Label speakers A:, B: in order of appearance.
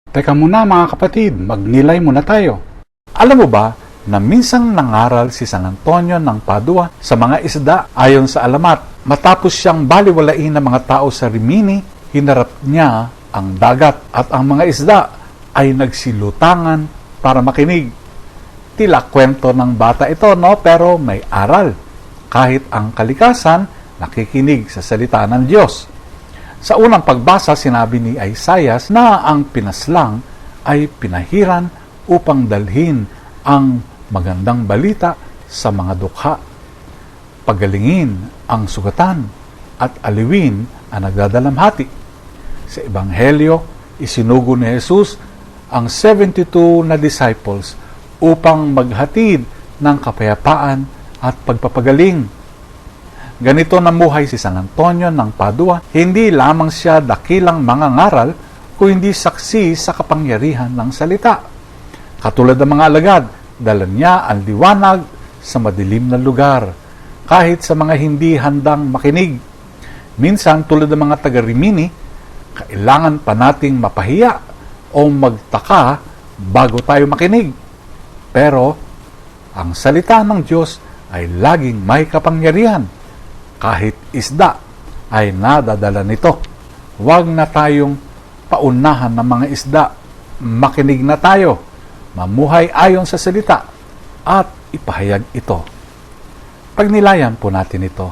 A: Teka muna mga kapatid, magnilay muna tayo. Alam mo ba na minsang nangaral si San Antonio ng Padua sa mga isda ayon sa alamat? Matapos siyang baliwalain ng mga tao sa Rimini, hinarap niya ang dagat at ang mga isda ay nagsilutangan para makinig. Tila kwento ng bata ito, no? Pero may aral. Kahit ang kalikasan nakikinig sa salita ng Diyos. Sa unang pagbasa, sinabi ni Isaias na ang pinaslang ay pinahiran upang dalhin ang magandang balita sa mga dukha, pagalingin ang sugatan at aliwin ang nagdadalamhati. Sa Ebanghelyo, isinugo ni Jesus ang 72 na disciples upang maghatid ng kapayapaan at pagpapagaling. Ganito namuhay si San Antonio ng Padua. Hindi lamang siya dakilang mangangaral, kundi saksi sa kapangyarihan ng salita. Katulad ng mga alagad, dala niya ang liwanag sa madilim na lugar, kahit sa mga hindi handang makinig. Minsan, tulad ng mga taga-Rimini, kailangan pa nating mapahiya o magtaka bago tayo makinig. Pero, ang salita ng Diyos ay laging may kapangyarihan. Kahit isda ay nadadala nito. Huwag na tayong paunahan ng mga isda. Makinig na tayo, mamuhay ayon sa salita, at ipahayag ito. Pagnilayan po natin ito.